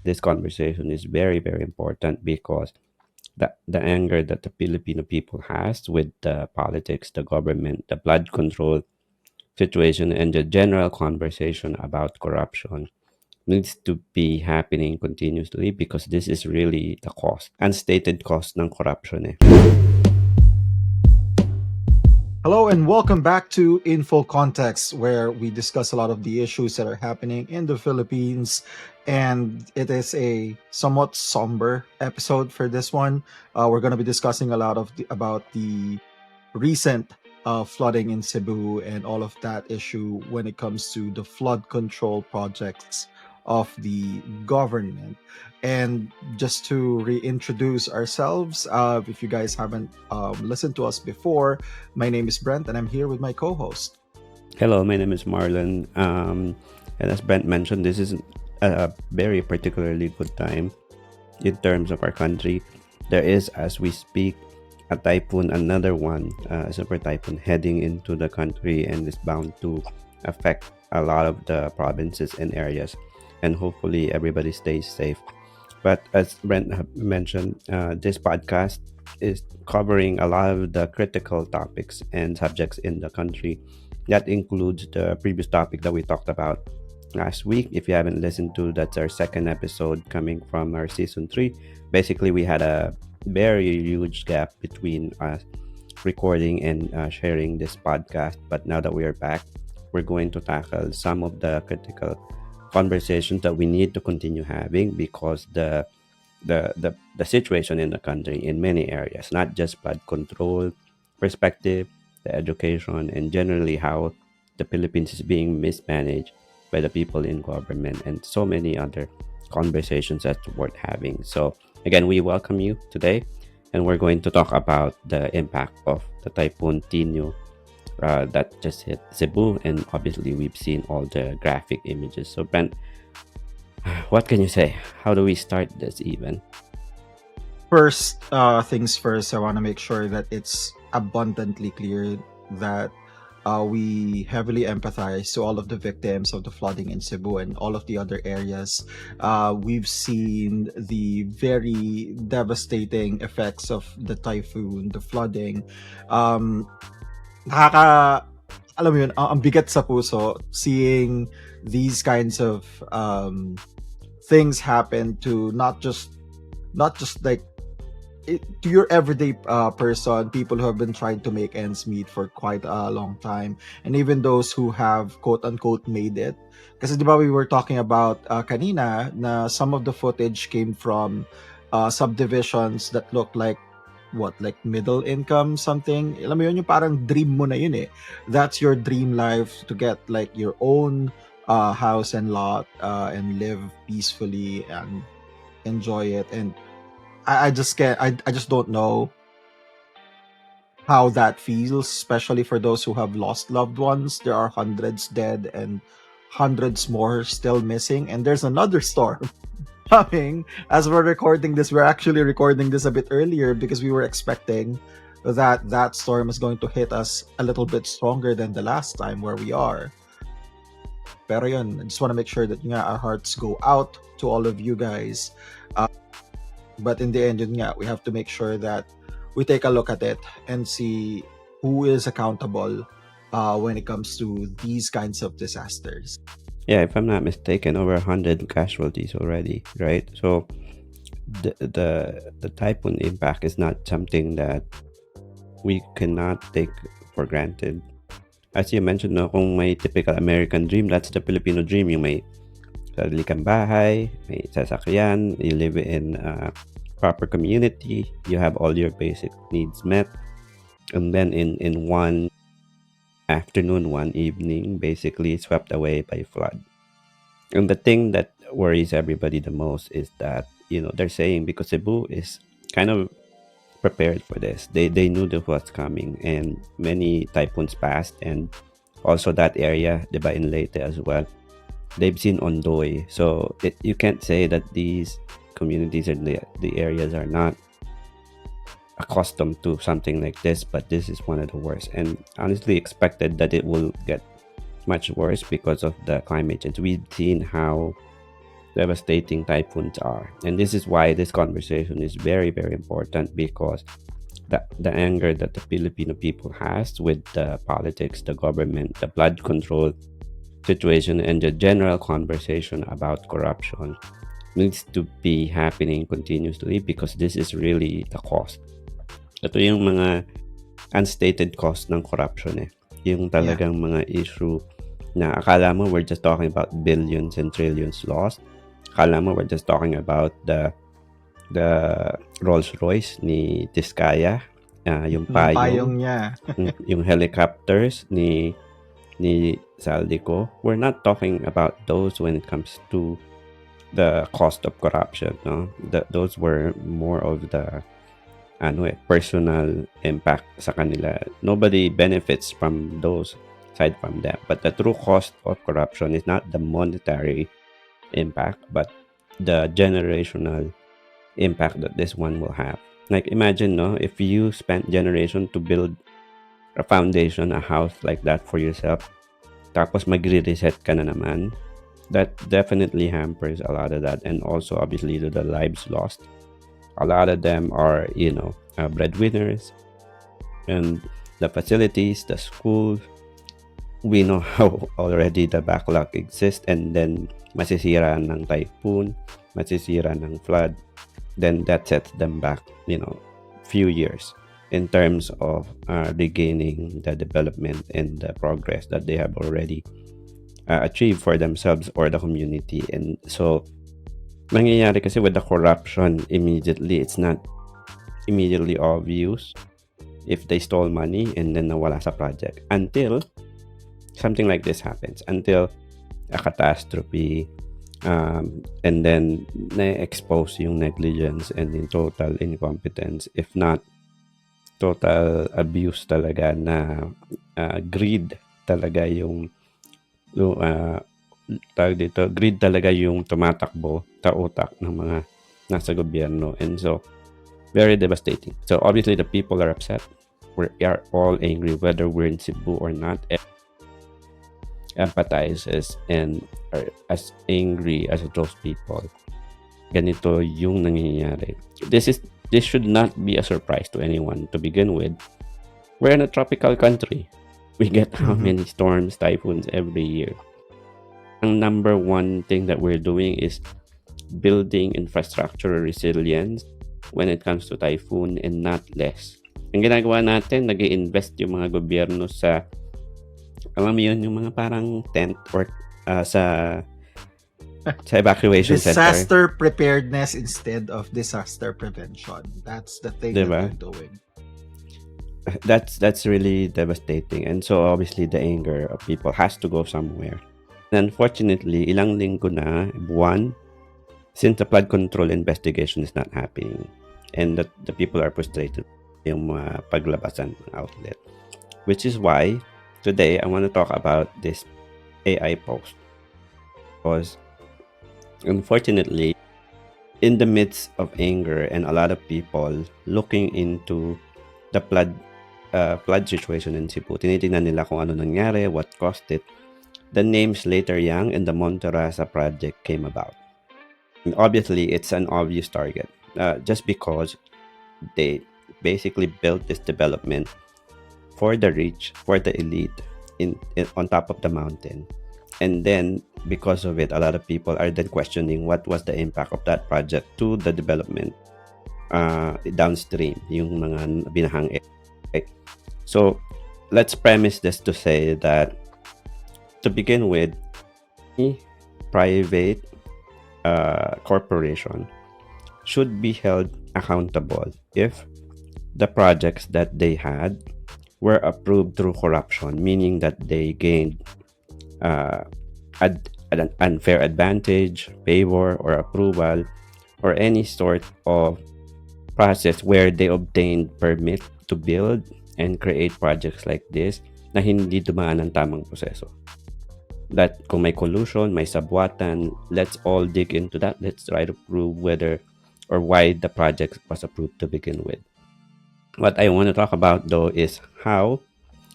this conversation is very, very important because the anger that the Filipino people has with the politics, the government, the blood control situation, and the general conversation about corruption needs to be happening continuously because this is really the cost, unstated cost ng corruption eh. Hello and welcome back to In Full Context, where we discuss a lot of the issues that are happening in the Philippines. And it is a somewhat somber episode for this one. We're going to be discussing a lot about the recent flooding in Cebu and all of that issue when it comes to the flood control projects of the government. And just to reintroduce ourselves, if you guys haven't listened to us before, my name is Brent and I'm here with my co host. Hello, my name is Marlon. And as Brent mentioned, this is a very particularly good time in terms of our country. There is, as we speak, a typhoon, another one, a super typhoon heading into the country and is bound to affect a lot of the provinces and areas. And hopefully, everybody stays safe. But as Brent mentioned, this podcast is covering a lot of the critical topics and subjects in the country. That includes the previous topic that we talked about last week. If you haven't listened to, that's our second episode coming from our season 3. Basically, we had a very huge gap between us recording and sharing this podcast. But now that we are back, we're going to tackle some of the critical conversations that we need to continue having because the situation in the country in many areas, not just flood control perspective, the education, and generally how the Philippines is being mismanaged by the people in government, and so many other conversations that's worth having. So again, we welcome you today, and we're going to talk about the impact of the typhoon Tino that just hit Cebu, and obviously we've seen all the graphic images. So Ben, what can you say? How do we start this even? First things first, I want to make sure that it's abundantly clear that we heavily empathize to all of the victims of the flooding in Cebu and all of the other areas. We've seen the very devastating effects of the typhoon, the flooding. Um, nakaka, alam mo yun, ang bigat sa puso seeing these kinds of things happen to not just like to your everyday person, people who have been trying to make ends meet for quite a long time, and even those who have quote unquote made it. Kasi di ba we were talking about kanina na some of the footage came from subdivisions that look like like middle income something. Alam mo yun, yung parang dream mo na yun eh. That's your dream life, to get like your own house and lot and live peacefully and enjoy it. And I just can't. I just don't know how that feels, especially for those who have lost loved ones. There are hundreds dead and hundreds more still missing. And there's another storm coming as we're recording this. We're actually recording this a bit earlier because we were expecting that storm is going to hit us a little bit stronger than the last time where we are. Pero yun, I just want to make sure that our hearts go out to all of you guys. But in the end, yun nga, we have to make sure that we take a look at it and see who is accountable when it comes to these kinds of disasters. Yeah, if I'm not mistaken, over 100 casualties already, right? So the typhoon impact is not something that we cannot take for granted. As you mentioned, no, kung may typical American dream, that's the Filipino dream. Yung may sarili kang bahay, may sasakyan, you live in a proper community, you have all your basic needs met, and then in one afternoon, one evening, basically swept away by flood. And the thing that worries everybody the most is that, they're saying because Cebu is kind of prepared for this. They knew this was coming, and many typhoons passed, and also that area, diba, in Leyte as well. They've seen Ondoy, so you can't say that these communities and the areas are not accustomed to something like this, but this is one of the worst, and honestly expected that it will get much worse because of the climate change. We've seen how devastating typhoons are. And this is why this conversation is very, very important, because the anger that the Filipino people has with the politics, the government, the blood control situation, and the general conversation about corruption needs to be happening continuously, because this is really the cost. Ito yung mga unstated cost ng corruption eh. Yung Yeah. talagang mga issue na akala mo we're just talking about billions and trillions lost. Akala mo we're just talking about the Rolls Royce ni Tiscaya, yung Yung payong, payong niya. yung helicopters ni Saldico. We're not talking about those when it comes to the cost of corruption, no? Those were more of the personal impact sa kanila. Nobody benefits from those aside from them. But the true cost of corruption is not the monetary impact, but the generational impact that this one will have. Like imagine, no, if you spent generation to build a foundation, a house like that for yourself, tapos magre-reset ka na naman, that definitely hampers a lot of that, and also obviously the lives lost. A lot of them are, breadwinners, and the facilities, the schools, we know how already the backlog exists, and then masisira ng typhoon, masisira ng flood, then that sets them back, few years in terms of regaining the development and the progress that they have already achieved for themselves or the community. And so, nangyayari kasi with the corruption immediately, it's not immediately obvious if they stole money and then nawala sa project until something like this happens, until a catastrophe, and then na-expose yung negligence and yung total incompetence, if not total abuse talaga, na greed talaga yung tawag dito, greed talaga yung tumatakbo sa utak ng mga nasa gobyerno. And so, very devastating. So, obviously, the people are upset. We are all angry, whether we're in Cebu or not. Empathizes and are as angry as those people. Ganito yung nangyayari. This should not be a surprise to anyone to begin with. We're in a tropical country. We get how many storms, typhoons every year. Ang number one thing that we're doing is building infrastructure resilience when it comes to typhoon, and not less. Ang ginagawa natin, nag-i-invest yung mga gobyerno sa, alam mo yun, yung mga parang tent or sa evacuation center. Disaster preparedness instead of disaster prevention. That's the thing that Diba? they're doing. That's really devastating. And so obviously the anger of people has to go somewhere. And unfortunately, ilang linggo na, buwan, since the flood control investigation is not happening, and the people are frustrated yung mga paglabasan ng outlet. Which is why today I want to talk about this AI post. Because unfortunately, in the midst of anger and a lot of people looking into the flood situation in Cebu, tinitingnan nila kung ano nangyari, what caused it, the name Slater and the Monterrazzas project came about. And obviously, it's an obvious target, just because they basically built this development for the rich, for the elite, in on top of the mountain. And then, because of it, a lot of people are then questioning what was the impact of that project to the development downstream, yung mga binahang area. So, let's premise this to say that, to begin with, private corporation should be held accountable if the projects that they had were approved through corruption, meaning that they gained an unfair advantage, favor, or approval, or any sort of process where they obtained permit to build and create projects like this na hindi dumaan ng tamang proseso. That kung may collusion, may sabwatan, let's all dig into that. Let's try to prove whether or why the project was approved to begin with. What I want to talk about, though, is how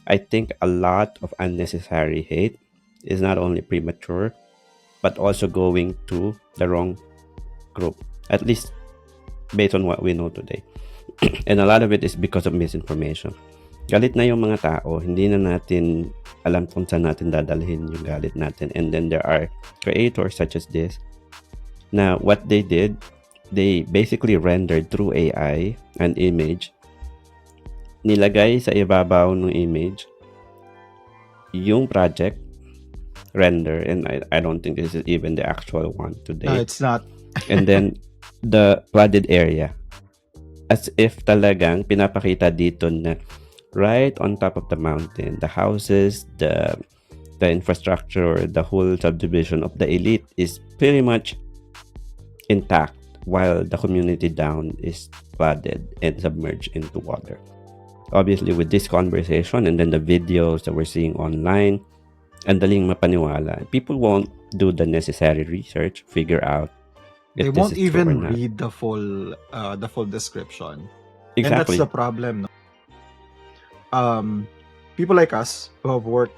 I think a lot of unnecessary hate is not only premature, but also going to the wrong group, at least based on what we know today. And a lot of it is because of misinformation. Galit na yung mga tao, hindi na natin alam kung saan natin dadalhin yung galit natin. And then there are creators such as this na what they did, they basically rendered through AI an image, nilagay sa ibabaw ng image yung project render, and I don't think this is even the actual one No, today. it's not. And then the flooded area, as if talagang pinapakita dito na right on top of the mountain, the houses, the infrastructure, the whole subdivision of the elite is pretty much intact, while the community down is flooded and submerged into water. Obviously, with this conversation and then the videos that we're seeing online, ang daling mapaniwala. People won't do the necessary research, figure out They if this won't is true or even not. read the full description. And that's Exactly. the problem. No? People like us who have worked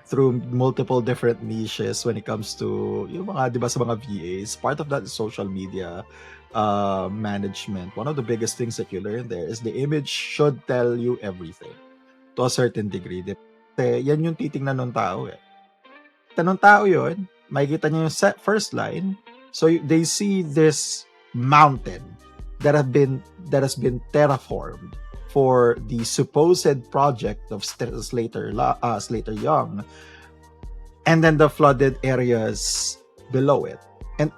through multiple different niches when it comes to yung mga, di ba, sa mga VAs, part of that is social media management. One of the biggest things that you learn there is the image should tell you everything to a certain degree. Kasi yan yung titingnan ng tao eh. Tanong tao yun, makikita niya yung first line, so they see this mountain that has been terraformed for the supposed project of Slater Young, and then the flooded areas below it. And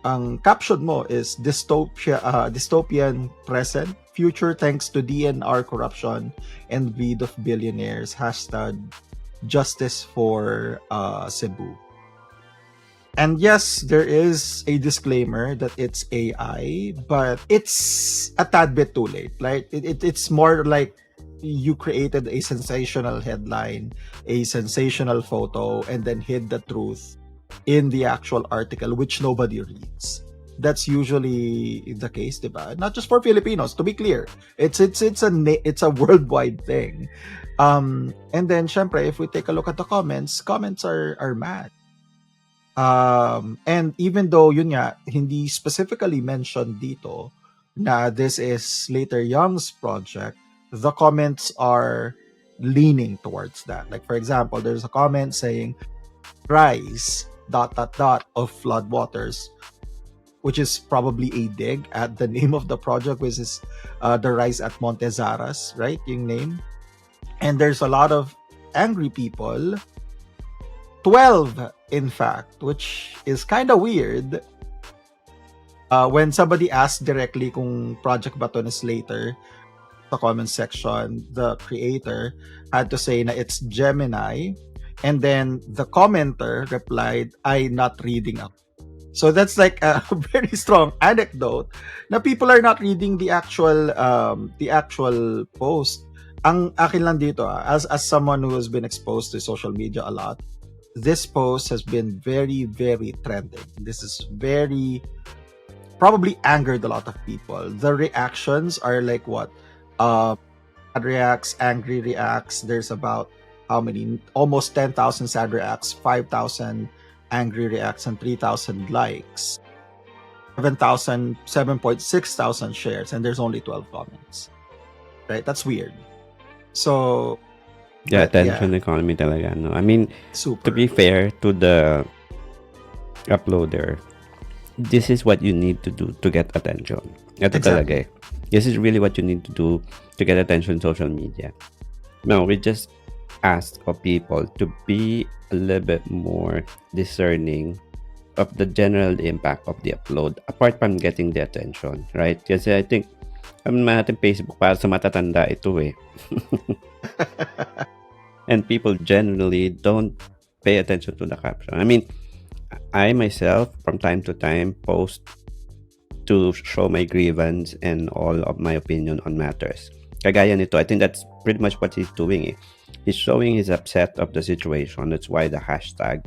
ang caption mo is dystopian present, future thanks to DNR corruption and greed of billionaires. Hashtag justice for Cebu. And yes, there is a disclaimer that it's AI, but it's a tad bit too late. Like it's more like you created a sensational headline, a sensational photo, and then hid the truth in the actual article, which nobody reads. That's usually the case, diba? Not just for Filipinos. To be clear, it's a worldwide thing. And then, syempre, if we take a look at the comments are mad. And even though yun nga, hindi specifically mentioned dito na this is Slater Young's project, the comments are leaning towards that. Like, for example, there's a comment saying rise ... of floodwaters, which is probably a dig at the name of the project, which is the rise at Monterrazzas, right? Yung name. And there's a lot of angry people, 12 in fact, which is kind of weird. When somebody asked directly kung project ba to ni Slater, the comment section, the creator had to say na it's Gemini, and then the commenter replied, "I not reading up." So that's like a very strong anecdote na people are not reading the actual post. Ang akin lang dito, as someone who has been exposed to social media a lot, this post has been very, very trending. This is very probably angered a lot of people. The reactions are like what? Sad reacts, angry reacts. There's about how many? Almost 10,000 sad reacts, 5,000 angry reacts, and 3,000 likes. 7,600 shares, and there's only 12 comments. Right? That's weird. So The attention economy talaga, no? I mean, super. to be fair to the uploader, this is what you need to do to get attention. Ito talaga eh. This is really what you need to do to get attention on social media. No, we just ask of people to be a little bit more discerning of the general impact of the upload, apart from getting the attention, right? Kasi I think, natin Facebook para sa matatanda ito eh. And people generally don't pay attention to the caption. I mean, I myself, from time to time, post to show my grievance and all of my opinion on matters. Kagaya nito, I think that's pretty much what he's doing. He's showing his upset of the situation. That's why the hashtag.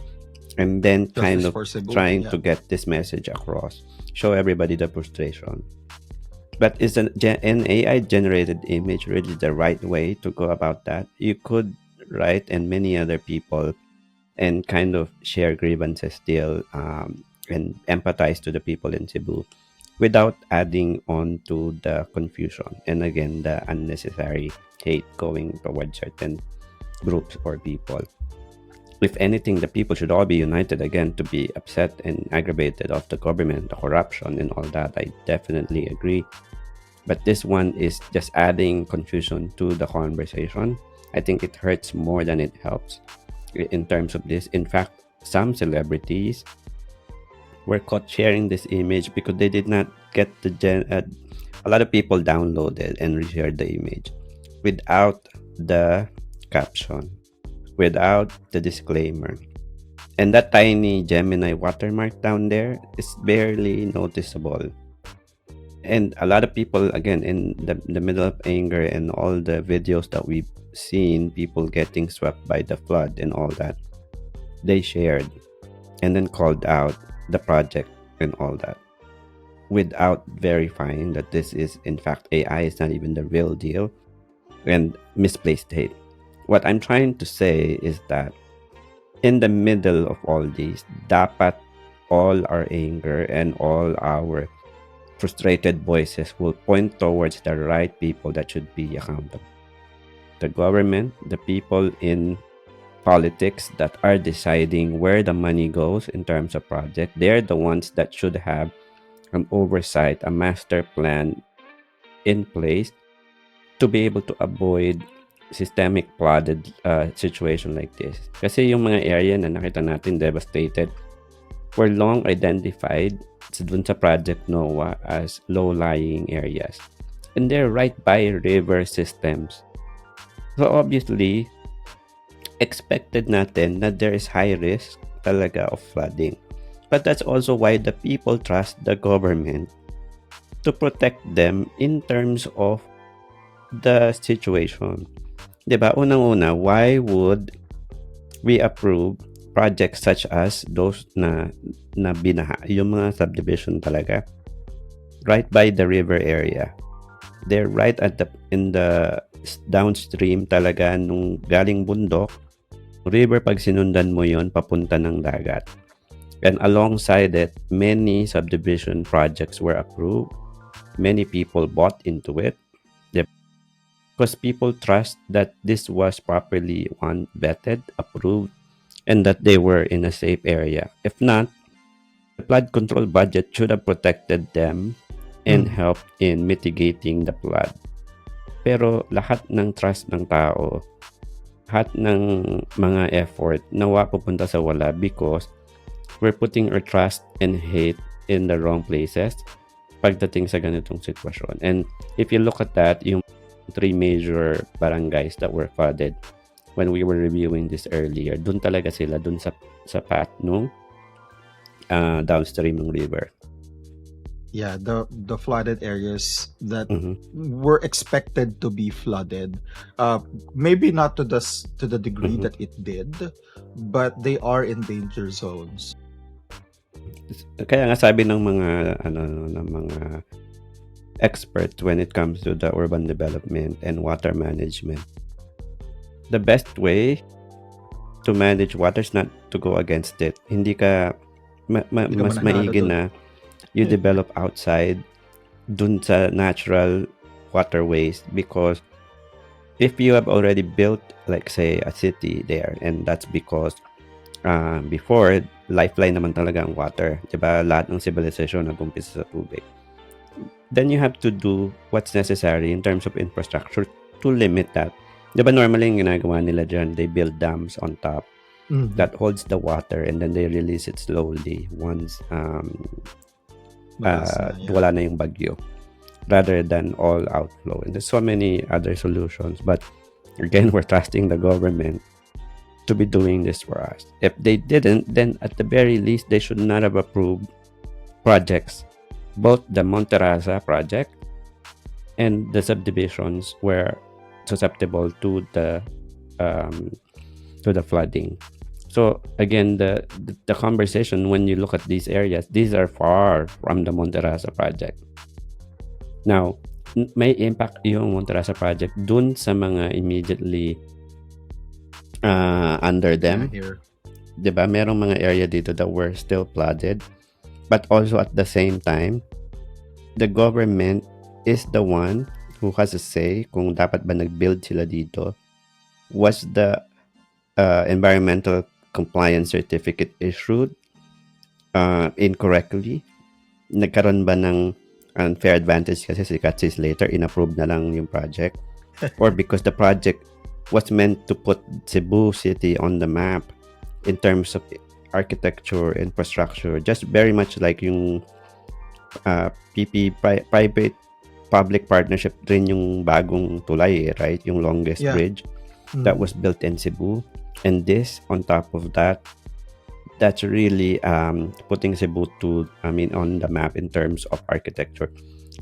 And then kind of trying to get this message across. Show everybody the frustration. But is an AI-generated image really the right way to go about that? You could write, and many other people and kind of share grievances still, and empathize to the people in Cebu without adding on to the confusion and again the unnecessary hate going towards certain groups or people. If anything, the people should all be united again to be upset and aggravated of the government, the corruption, and all that. I definitely agree. But this one is just adding confusion to the conversation. I think it hurts more than it helps in terms of this. In fact, some celebrities were caught sharing this image because they did not get a lot of people downloaded and reshared the image without the caption, without the disclaimer. And that tiny Gemini watermark down there is barely noticeable. And a lot of people, again, in the middle of anger and all the videos that we've seen, people getting swept by the flood and all that, they shared and then called out the project and all that without verifying that this is, in fact, AI is not even the real deal and misplaced hate. What I'm trying to say is that in the middle of all these, dapat all our anger and all our frustrated voices will point towards the right people that should be accountable. The government, the people in politics that are deciding where the money goes in terms of project, they're the ones that should have an oversight, a master plan in place to be able to avoid systemic flooded situation like this. Kasi yung mga area na nakita natin devastated were long identified dun sa Project NOAA as low-lying areas. And they're right by river systems. So obviously, expected natin na there is high risk talaga of flooding. But that's also why the people trust the government to protect them in terms of the situation. Diba? Unang-una, why would we approve projects such as those na binaha, yung mga subdivision talaga, right by the river area? They're right at in the downstream talaga nung galing bundok, river pag sinundan mo yon papunta ng dagat. And alongside it, many subdivision projects were approved. Many people bought into it because people trust that this was properly vetted, approved, and that they were in a safe area. If not, the flood control budget should have protected them and helped in mitigating the flood. Pero lahat ng trust ng tao, lahat ng mga effort nawa pupunta sa wala because we're putting our trust and hate in the wrong places pagdating sa ganitong sitwasyon. And if you look at that, yung 3 major barangays that were flooded when we were reviewing this earlier, dun talaga sila, dun sa path nung downstream ng river. Yeah, the flooded areas that were expected to be flooded, maybe not to the degree that it did, but they are in danger zones. Kaya nga sabi ng mga experts when it comes to the urban development and water management, the best way to manage water is not to go against it. Hindi ka mas maigi na you develop outside dun sa natural waterways, because if you have already built, like say, a city there, and that's because before, lifeline naman talaga ang water, diba? Lahat ng civilization nag-umpisa sa tubig. Then you have to do what's necessary in terms of infrastructure to limit that. Diba normally yung ginagawa nila dyan, they build dams on top that holds the water and then they release it slowly once wala na yung bagyo, rather than all outflow. And there's so many other solutions, but again, we're trusting the government to be doing this for us. If they didn't, then at the very least, they should not have approved projects. Both the Monterrazzas project and the subdivisions were susceptible to the flooding. So again, the conversation, when you look at these areas, these are far from the Monterrazzas project. Now, may impact yung Monterrazzas project dun sa mga immediately under them. 'Di ba? Merong mga area dito that were still flooded, but also at the same time, the government is the one who has a say kung dapat ba nag-build sila dito. Was the environmental compliance certificate issued incorrectly? Nagkaroon ba ng unfair advantage kasi si Slater, inapprove na lang yung project? Or because the project was meant to put Cebu City on the map in terms of architecture, infrastructure, just very much like yung private public partnership rin yung bagong tulay, right? Yung longest Yeah. bridge that was built in Cebu. And this, on top of that, that's really putting Cebu on the map in terms of architecture.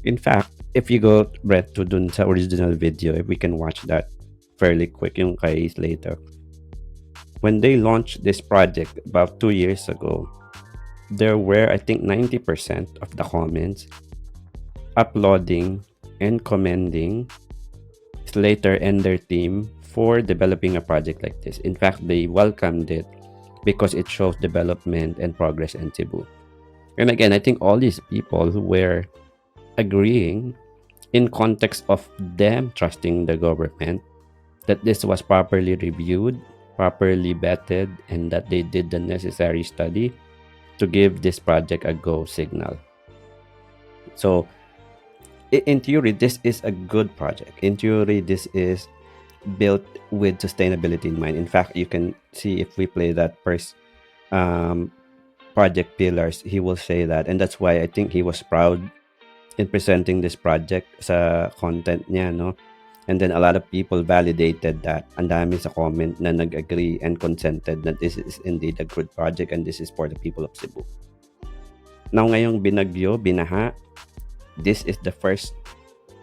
In fact, if you go, Brett, to dun sa original video, if we can watch that fairly quick, yung kay Slater. When they launched this project about 2 years ago, there were, I think, 90% of the comments applauding and commending Slater and their team for developing a project like this. In fact, they welcomed it because it shows development and progress in Cebu. And again, I think all these people who were agreeing in context of them trusting the government that this was properly reviewed, properly vetted, and that they did the necessary study to give this project a go signal. So, in theory, this is a good project. In theory, this is built with sustainability in mind. In fact, you can see if we play that first project pillars, he will say that. And that's why I think he was proud in presenting this project sa content niya, no? And then a lot of people validated that. Ang dami sa comment na nag-agree and consented that this is indeed a good project and this is for the people of Cebu. Now, ngayong binagyo, binaha, this is the first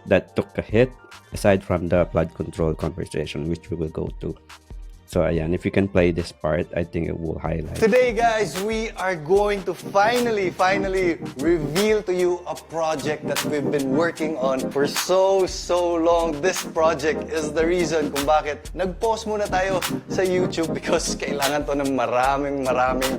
that took a hit aside from the flood control conversation, which we will go to. So ayan, if you can play this part, I think it will highlight. Today, guys, we are going to finally reveal to you a project that we've been working on for so long. This project is the reason kung bakit nag-pause muna tayo sa YouTube because kailangan to ng maraming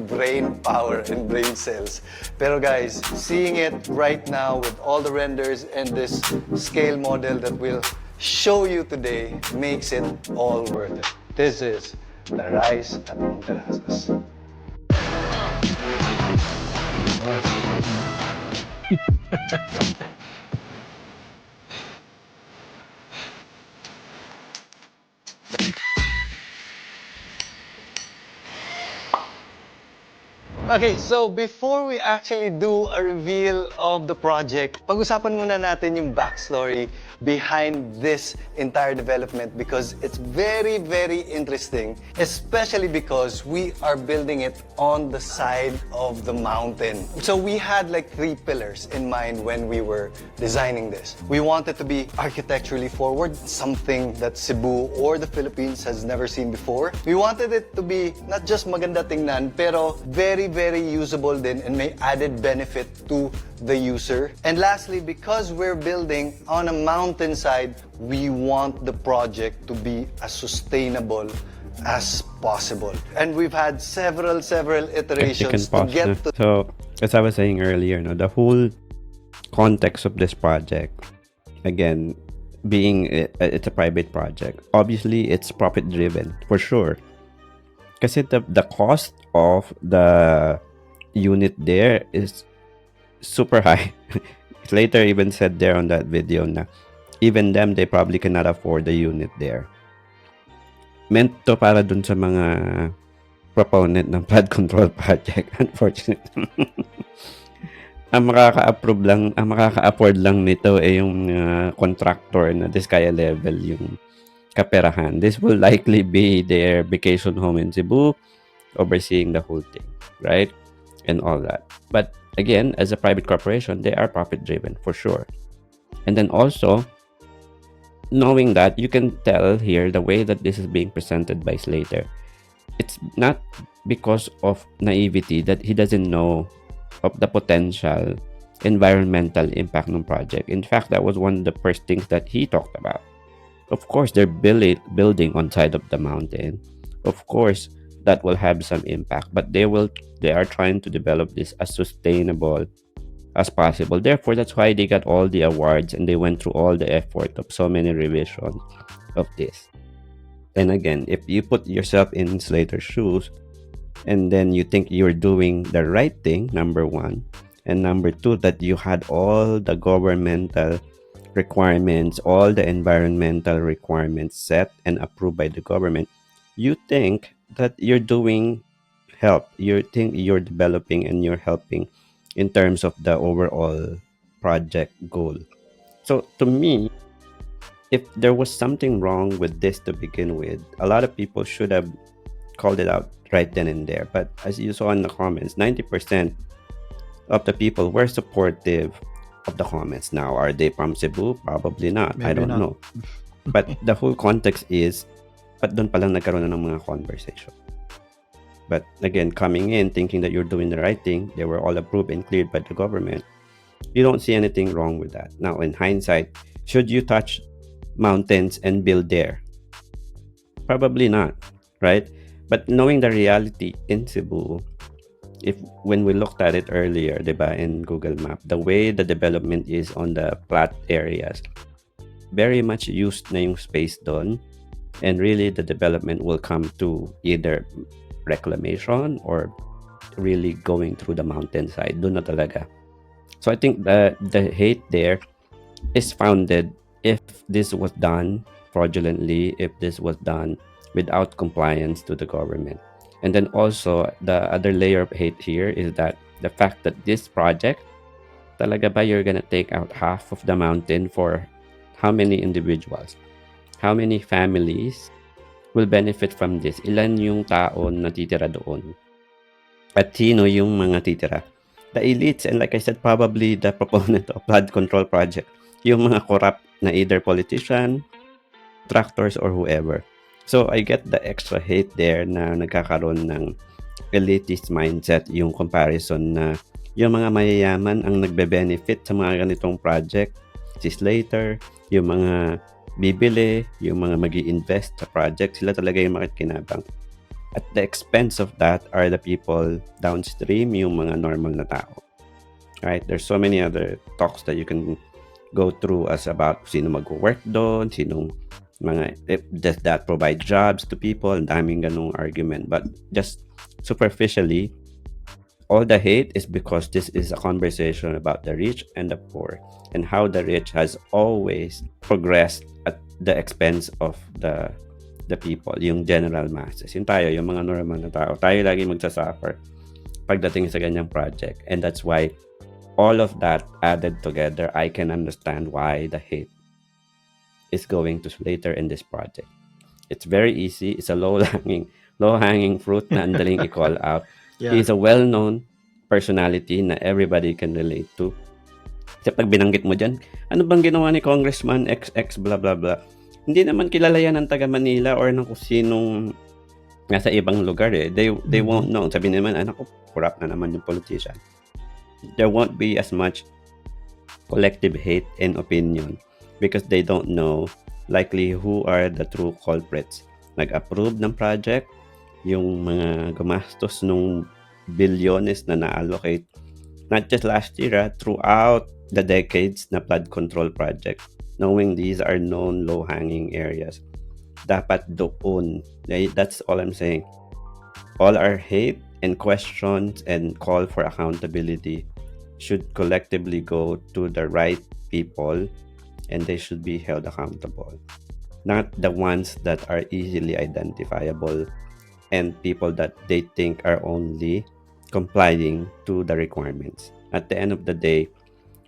brain power and brain cells. Pero guys, seeing it right now with all the renders and this scale model that we'll show you today makes it all worth it. This is the Rise at Monterrazzas. Okay, so before we actually do a reveal of the project, pag-usapan muna natin yung backstory behind this entire development because it's very interesting, especially because we are building it on the side of the mountain. So we had like 3 pillars in mind when we were designing this. We wanted to be architecturally forward, something that Cebu or the Philippines has never seen before. We wanted it to be not just maganda tingnan, pero very usable din and may added benefit to the user. And lastly, because we're building on a mountainside, we want the project to be as sustainable as possible. And we've had several iterations to get to... So, as I was saying earlier, no, the whole context of this project, again, being it's a private project, obviously it's profit driven for sure. Kasi the cost of the unit there is super high. Slater even said there on that video na even them, they probably cannot afford the unit there. Meant to para dun sa mga proponent ng flood control project, unfortunately. ang makaka-afford lang nito ay yung contractor na this kaya level yung kaperahan. This will likely be their vacation home in Cebu, overseeing the whole thing, right? And all that. But again, as a private corporation, they are profit driven for sure. And then also, knowing that, you can tell here the way that this is being presented by Slater. It's not because of naivety that he doesn't know of the potential environmental impact ng project. In fact, that was one of the first things that he talked about. Of course, they're building on side of the mountain. Of course, that will have some impact, but they are trying to develop this as sustainable as possible. Therefore, that's why they got all the awards and they went through all the effort of so many revisions of this. And again, if you put yourself in Slater's shoes and then you think you're doing the right thing, number one, and number two, that you had all the governmental requirements, all the environmental requirements set and approved by the government, you think that you're doing help. You think you're developing and you're helping in terms of the overall project goal. So to me, if there was something wrong with this to begin with, a lot of people should have called it out right then and there. But as you saw in the comments, 90% of the people were supportive of the comments. Now, are they from Cebu? Probably not. I Maybe don't not. know. But the whole context is, ba't doon palang nagkaroon na ng mga conversation? But again, coming in, thinking that you're doing the right thing, they were all approved and cleared by the government. You don't see anything wrong with that. Now, in hindsight, should you touch mountains and build there? Probably not, right? But knowing the reality in Cebu, if when we looked at it earlier, diba, in Google Map, the way the development is on the flat areas, very much used na yung space doon, and really the development will come to either reclamation or really going through the mountainside. Doon na talaga. So I think the hate there is founded if this was done fraudulently, if this was done without compliance to the government. And then also, the other layer of hate here is that the fact that this project, talaga ba you're gonna take out half of the mountain for how many individuals? How many families will benefit from this? Ilan yung tao na titira doon? At sino yung mga titira? The elites, and like I said, probably the proponent of flood control project. Yung mga corrupt na either politician, tractors, or whoever. So, I get the extra hate there na nagkakaroon ng elitist mindset, yung comparison na yung mga mayayaman ang nagbe-benefit sa mga ganitong project. Si Slater, yung mga bibili, yung mga magi-invest sa project, sila talaga yung makikinabang. At the expense of that are the people downstream, yung mga normal na tao. Right? There's so many other talks that you can go through as about sino mag-work doon, sinong mga, does that provide jobs to people, ang daming ganung argument. But just superficially, all the hate is because this is a conversation about the rich and the poor and how the rich has always progressed at the expense of the people, yung general masses. Yung tayo, yung mga normal na tao, tayo lagi magsasuffer pagdating sa ganyang project. And that's why all of that added together, I can understand why the hate is going to Slater in this project. It's very easy. It's a low-hanging fruit na andaling i-call out. Yeah. He's a well-known personality na everybody can relate to. Kasi pag binanggit mo dyan, ano bang ginawa ni Congressman XX blah blah blah? Hindi naman kilala yan ng taga Manila or ng kung sinong nasa ibang lugar eh. They won't know. Sabi naman, anak ko, corrupt na naman yung politician. There won't be as much collective hate and opinion because they don't know likely who are the true culprits. Nag-approve ng project, yung mga gumastos nung bilyones na na-allocate, not just last year, throughout the decades na flood control project, knowing these are known low-hanging areas. Dapat doon. That's all I'm saying. All our hate and questions and call for accountability should collectively go to the right people and they should be held accountable. Not the ones that are easily identifiable and people that they think are only complying to the requirements. At the end of the day,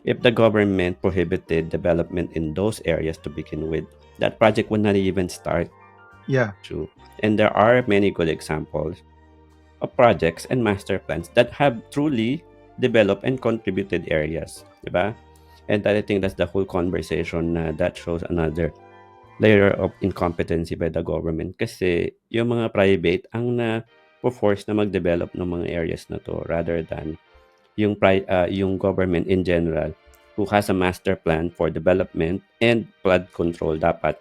if the government prohibited development in those areas to begin with, that project would not even start. Yeah. True. And there are many good examples of projects and master plans that have truly developed and contributed areas. Diba? And I think that's the whole conversation that shows another layer of incompetency by the government kasi yung mga private ang na-force na mag-develop ng mga areas na to rather than yung government in general who has a master plan for development and flood control dapat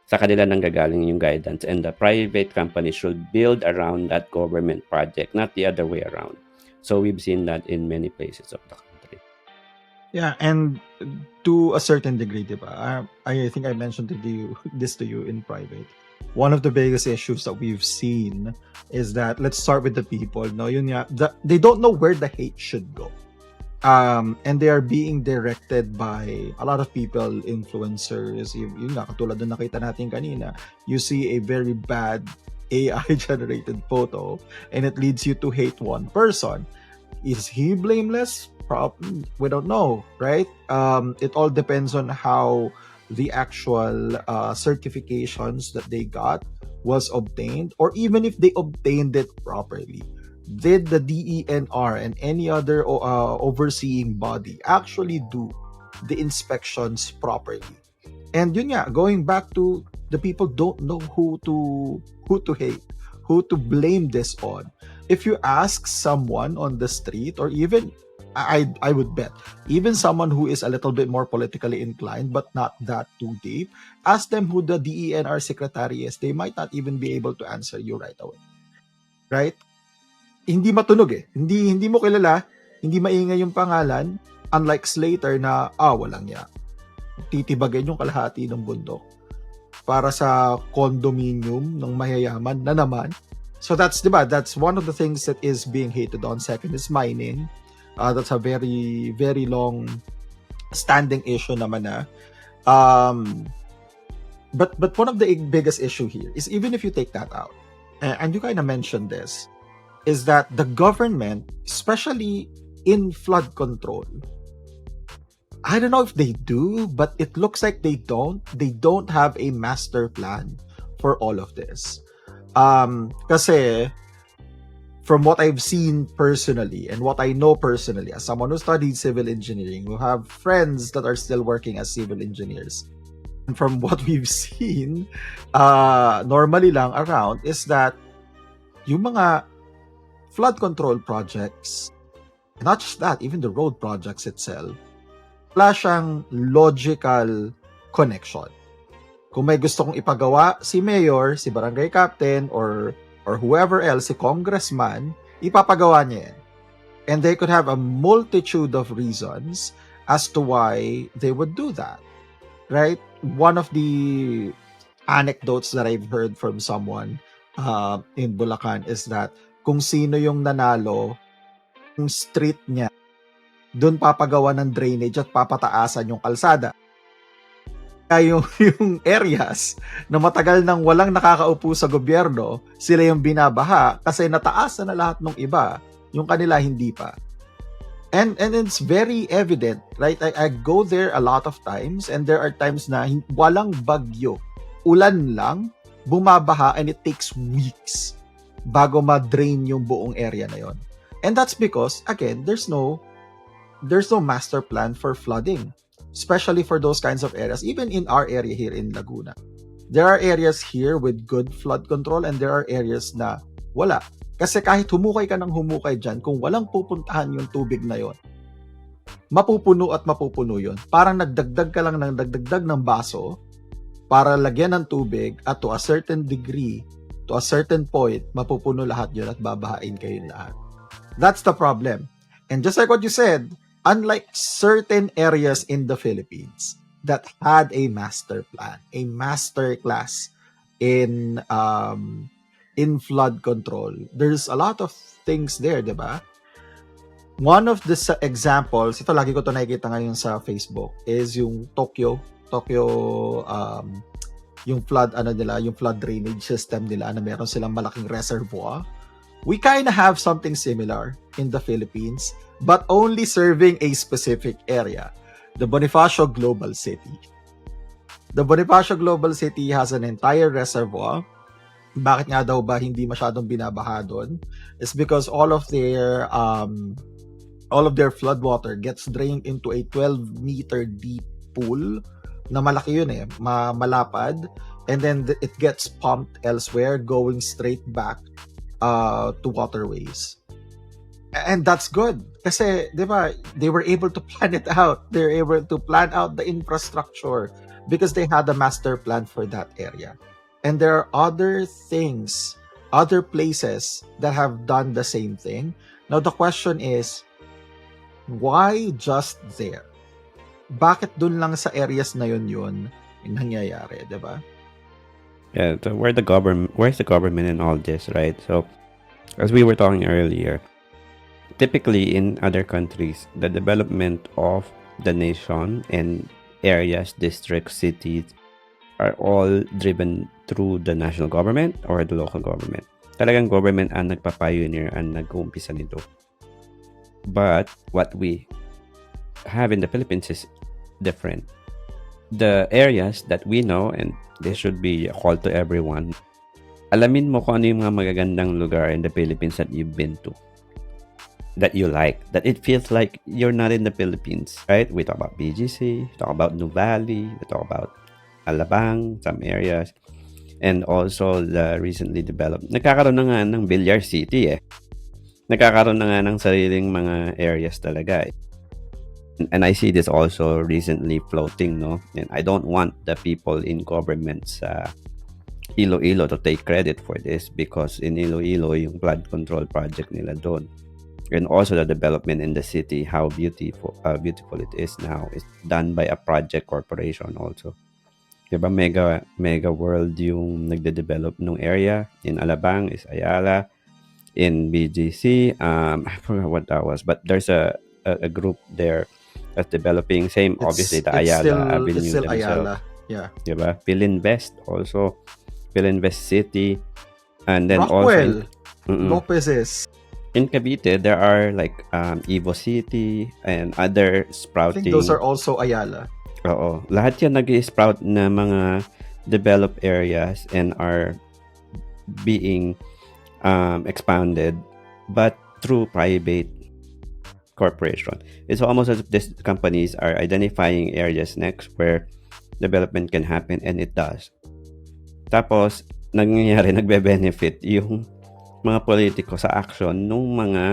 Sa kanila nanggagaling yung guidance, and the private company should build around that government project, not the other way around. So we've seen that in many places of the country. Yeah, and to a certain degree, diba? I think I mentioned this to you in private. One of the biggest issues that we've seen is that, let's start with the people. No, yun nga, they don't know where the hate should go. And they are being directed by a lot of people, influencers. Yun nga, katulad ng nakita natin kanina, you see a very bad AI generated photo and it leads you to hate one person. Is he blameless? We don't know, right? It all depends on how the actual certifications that they got was obtained, or even if they obtained it properly. Did the DENR and any other overseeing body actually do the inspections properly? And yun nga, going back to the people don't know who to hate, who to blame this on. If you ask someone on the street, or even I would bet even someone who is a little bit more politically inclined but not that too deep, ask them who the DENR secretary is, they might not even be able to answer you right away. Right? Hindi matunog eh. Hindi mo kilala, hindi maingay yung pangalan, unlike Slater na walang ya. Titibagin yung kalahati ng bundok para sa condominium ng mayayaman na naman. So that's, diba, that's one of the things that is being hated on. Second is mining. That's a very, very long standing issue naman na. But one of the biggest issue here is, even if you take that out, and you kind of mentioned this, is that the government, especially in flood control, I don't know if they do, but it looks like they don't. They don't have a master plan for all of this. Kasi from what I've seen personally and what I know personally, as someone who studied civil engineering, who have friends that are still working as civil engineers, and from what we've seen, normally lang around, is that yung mga flood control projects, not just that, even the road projects itself, wala siyang logical connection. Kung may gusto kong ipagawa, si mayor, si barangay captain, or whoever else, si congressman, ipapagawa niya yan. And they could have a multitude of reasons as to why they would do that. Right? One of the anecdotes that I've heard from someone in Bulacan is that kung sino yung nanalo, yung street niya, doon papagawa ng drainage at papataasan yung kalsada. Kaya yung areas na matagal nang walang nakakaupo sa gobyerno, sila yung binabaha kasi nataasan na lahat ng iba, yung kanila hindi pa. And it's very evident, right? I go there a lot of times, and there are times na walang bagyo, ulan lang, bumabaha, and it takes weeks bago ma-drain yung buong area na yon. And that's because, again, there's no master plan for flooding, especially for those kinds of areas. Even in our area here in Laguna, there are areas here with good flood control, and there are areas na wala. Kasi kahit humukay ka ng humukay dyan, kung walang pupuntahan yung tubig na yon, mapupuno at mapupuno yon. Parang nagdagdag ka lang ng dagdagdag ng baso para lagyan ng tubig, at to a certain degree, to a certain point, mapupuno lahat yun at babahain kayong lahat. That's the problem. And just like what you said, unlike certain areas in the Philippines that had a master plan, a master class in flood control, there's a lot of things there, diba? One of the examples, ito lagi ko to nakikita ngayon sa Facebook, is yung Tokyo, yung flood yung flood drainage system nila, na meron silang malaking reservoir. We kind of have something similar in the Philippines, but only serving a specific area, the Bonifacio Global City. The Bonifacio Global City has an entire reservoir. Bakit nga daw ba hindi masyadong binabaha doon? It's because all of their flood water gets drained into a 12-meter deep pool na malaki yun malapad, and then it gets pumped elsewhere, going straight back to waterways. And that's good kasi, di ba, they were able to plan it out. They're able to plan out the infrastructure because they had a master plan for that area. And there are other things, other places that have done the same thing. Now the question is, why just there? Bakit dun lang sa areas na yun yung nangyayari, di ba? Yeah, so where's the government in all this, right? So as we were talking earlier, typically in other countries, the development of the nation and areas, districts, cities are all driven through the national government or the local government. Talagang government ang nagpa-pioneer, ang nag-uumpisa nito. But what we have in the Philippines is different. The areas that we know, and this should be a call to everyone, alamin mo kung ano yung mga magagandang lugar in the Philippines that you've been to, that you like, that it feels like you're not in the Philippines, right? We talk about BGC, we talk about New Valley, we talk about Alabang, some areas, and also the recently developed. Nagkakaroon na nga ng Billiard City eh. Nagkakaroon na nga ng sariling mga areas talaga eh. And I see this also recently floating, no? And I don't want the people in governments Iloilo to take credit for this, because in Iloilo, yung flood control project nila doon, and also the development in the city, how beautiful it is now, is done by a project corporation also. Diba, mega world yung nagde-develop ng area. In Alabang is Ayala. In BGC, I forgot what that was, but there's a group there that's developing. Same, obviously, the Ayala Avenue it's still themselves. Ayala. Yeah. Diba? Philinvest also. Philinvest City. And then Rockwell, also Lopez's. in Cavite, there are like Evo City and other I sprouting. think those are also Ayala. Oo. Lahat yan nag-sprout na mga developed areas and are being expanded, but through private corporation. It's almost as if these companies are identifying areas next where development can happen, and it does. Tapos, nangyayari, nagbe-benefit yung mga politiko sa action ng mga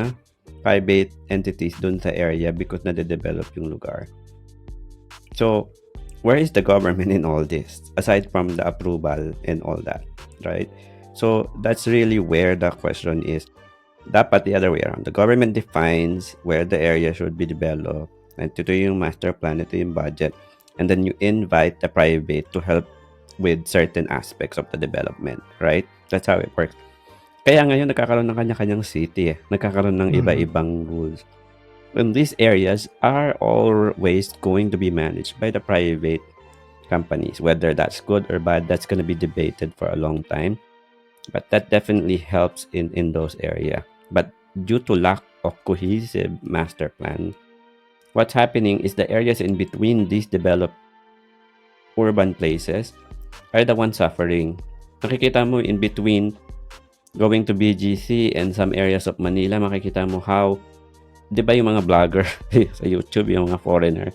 private entities dun sa area because nade-develop yung lugar. So, where is the government in all this? Aside from the approval and all that, right? So, that's really where the question is. Dapat the other way around. The government defines where the area should be developed. And ito yung master plan, ito yung budget. And then you invite the private to help with certain aspects of the development, right? That's how it works. Kaya ngayon, nagkakaroon ng kanya-kanyang city. Nagkakaroon ng iba-ibang rules. And these areas are always going to be managed by the private companies. Whether that's good or bad, that's going to be debated for a long time. But that definitely helps in those areas. But due to lack of cohesive master plan, what's happening is the areas in between these developed urban places are the ones suffering. Nakikita mo in between going to BGC and some areas of Manila, makikita mo how, di ba yung mga vlogger sa YouTube, yung mga foreigner,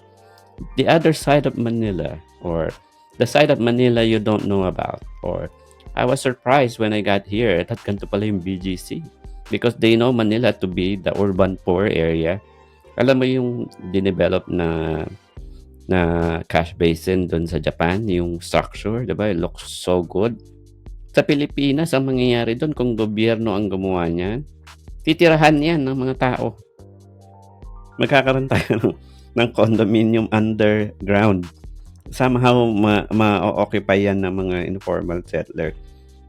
the other side of Manila, or the side of Manila you don't know about, or I was surprised when I got here that ganito pala yung BGC, because they know Manila to be the urban poor area. Alam mo yung dinevelop na cash basin doon sa Japan, yung structure, di ba? It looks so good. Sa Pilipinas, ang mangyayari doon kung gobyerno ang gumawa niyan, titirahan yan ng mga tao. Magkakaroon tayo ng condominium underground. Somehow, ma-occupy yan ng mga informal settler.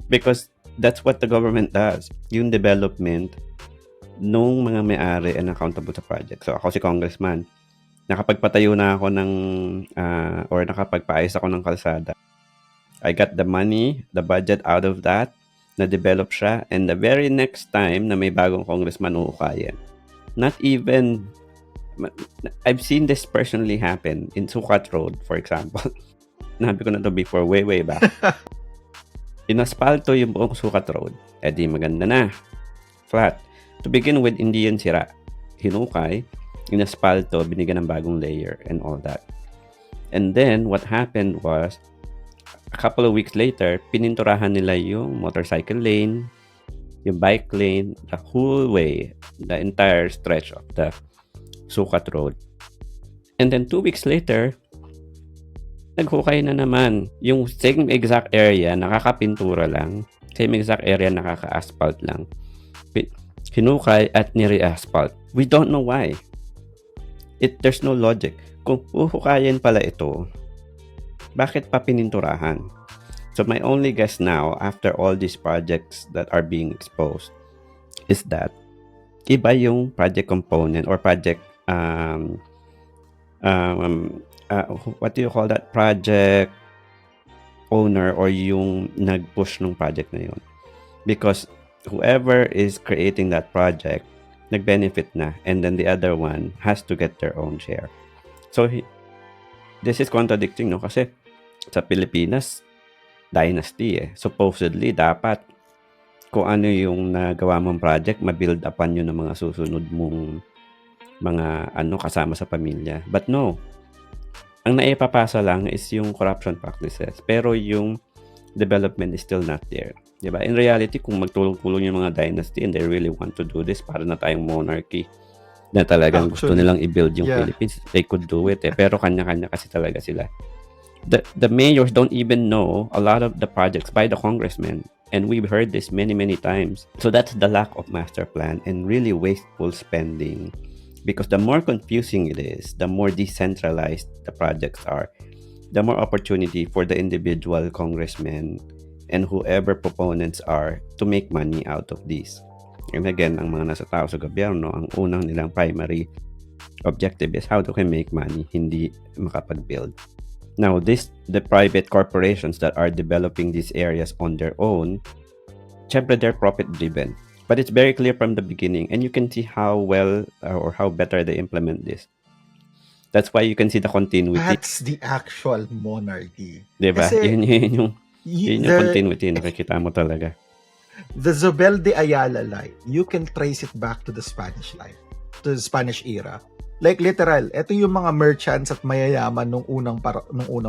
Because that's what the government does. Yung development nung mga may-ari and accountable sa project. So, ako si congressman. Nakapagpatayo na ako ng, or nakapagpaayos ako ng kalsada. I got the money, the budget out of that, na-develop siya, and the very next time na may bagong congressman, uukayan. Not even, I've seen this personally happen in Sukat Road, for example. Nabi ko na to before, way back. Inaspalto yung buong Sukat Road. Eh di maganda na. Flat. To begin with, hindi yan sira. Hinukay, inaspalto, binigyan ng bagong layer and all that. And then, what happened was, a couple of weeks later, pininturahan nila yung motorcycle lane, yung bike lane, the whole way, the entire stretch of the Sukat Road. And then 2 weeks later, naghukay na naman. Yung same exact area, nakakapintura lang. Same exact area, nakaka-asphalt lang. Hinukay at nire-asphalt. We don't know why. There's no logic. Kung uhukayin pala ito, bakit pa pininturahan? So my only guess now, after all these projects that are being exposed, is that iba yung project component or project what do you call that? Project owner or yung nag-push ng project na yun. Because whoever is creating that project, nag-benefit na, and then the other one has to get their own share. So this is contradicting, no? Kasi sa Pilipinas, dynasty eh. Supposedly, dapat kung ano yung nagawa mong project, ma-build upan yun ng mga susunod mong mga kasama sa pamilya. But no, ang naipapasa lang is yung corruption practices. Pero yung development is still not there. Diba? In reality, kung magtulong-tulong yung mga dynasty and they really want to do this, para na tayong monarchy na talagang gusto nilang i-build yung Philippines, they could do it eh. Pero kanya-kanya kasi talaga sila. The mayors don't even know a lot of the projects by the congressmen, and we've heard this many times. So that's the lack of master plan and really wasteful spending, because the more confusing it is, the more decentralized the projects are, the more opportunity for the individual congressmen and whoever proponents are to make money out of this. And again, ang mga nasa tao sa gobyerno, ang unang nilang primary objective is how to make money, hindi makapag-build. Now, the private corporations that are developing these areas on their own, syempre they're profit-driven. But it's very clear from the beginning, and you can see how well or how better they implement this. That's why you can see the continuity. That's the actual monarchy. Diba? Kasi Yun yung continuity, nakikita mo talaga. The Zobel de Ayala line, you can trace it back to the Spanish line, to the Spanish era. Like literal, ito yung mga merchants at mayayaman nung unang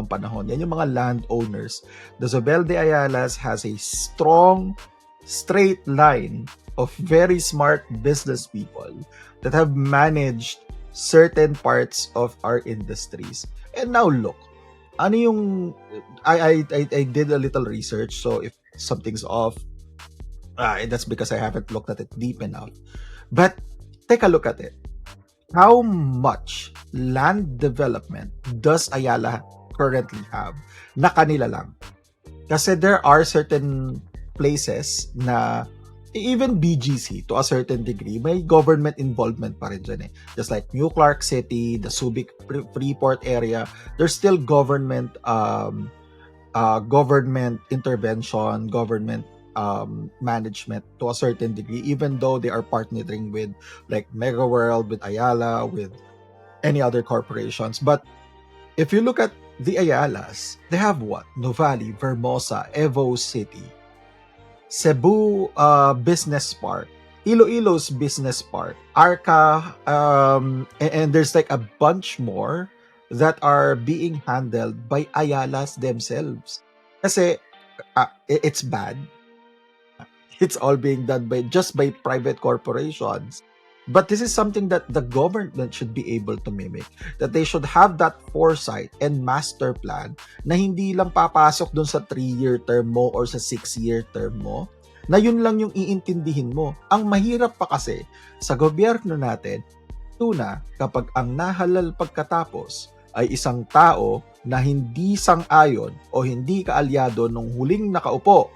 panahon. Yan yung mga landowners. The Zobel de Ayalas has a strong, straight line of very smart business people that have managed certain parts of our industries. And now look, ano yung I did a little research, so if something's off, that's because I haven't looked at it deep enough. But take a look at it. How much land development does Ayala currently have na kanila lang? Kasi there are certain places na even BGC to a certain degree, may government involvement pa rin dyan eh. Just like New Clark City, the Subic Freeport area, there's still government intervention, government management to a certain degree, even though they are partnering with like Mega World, with Ayala, with any other corporations. But if you look at the Ayalas, they have what? Nuvali, Vermosa, Evo City, Cebu Business Park, Iloilo's Business Park, Arca, and there's like a bunch more that are being handled by Ayalas themselves. Kasi it's bad. It's all being done by private corporations. But this is something that the government should be able to mimic. That they should have that foresight and master plan na hindi lang papasok dun sa 3-year term mo or sa 6-year term mo, na yun lang yung iintindihin mo. Ang mahirap pa kasi sa gobyerno natin, tuna kapag ang nahalal pagkatapos ay isang tao na hindi sang-ayon o hindi kaalyado nung huling nakaupo,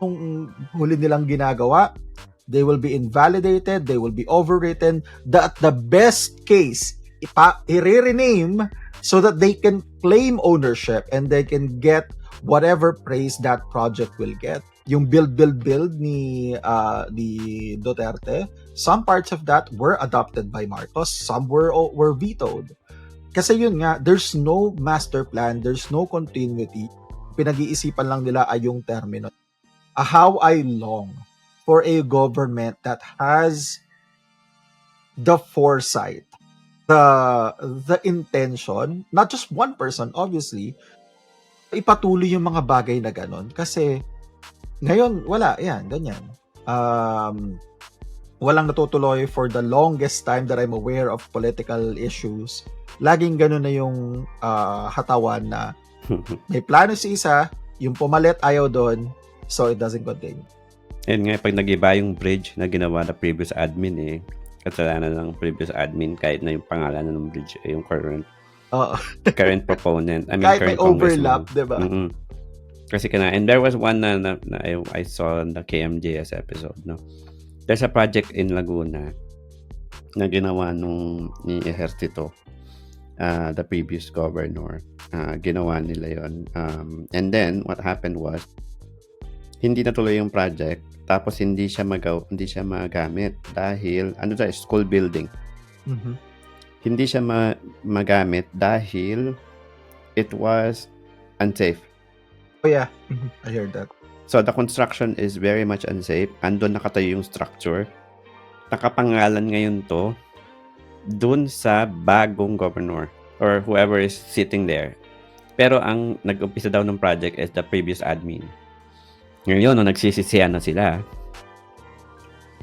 nung huli nilang ginagawa, they will be invalidated, they will be overwritten, that the best case, i-rename so that they can claim ownership and they can get whatever praise that project will get. Yung build ni Duterte, some parts of that were adopted by Marcos, some were vetoed. Kasi yun nga, there's no master plan, there's no continuity. Pinag-iisipan lang nila ay yung termino. How I long for a government that has the foresight, the intention, not just one person, obviously, ipatuloy yung mga bagay na ganon. Kasi ngayon, wala, yan, ganyan. walang natutuloy for the longest time that I'm aware of political issues. Laging ganun na yung hatawan na may plano si isa, yung pumalit ayaw doon, so it doesn't continue. Yun nga, pag nag-iba yung bridge na ginawa na previous admin kasalanan ng previous admin kahit na yung pangalan ng bridge yung current proponent. I mean, kahit current may overlap, congressman. diba? Mm-mm. Kasi and there was one na I saw in the KMJS episode, no? There's a project in Laguna na ginawa ni Ejercito, the previous governor. Ginawa nila yon. And then, what happened was, hindi natuloy yung project, tapos hindi siya magamit dahil, school building. Mhm. Hindi siya magamit dahil it was unsafe. Oh yeah, I heard that. So the construction is very much unsafe. Andun nakatayo yung structure. Nakapangalan ngayon to dun sa bagong governor or whoever is sitting there. Pero ang nag-umpisa daw ng project is the previous admin. Ngayon, nagsisisihan na sila.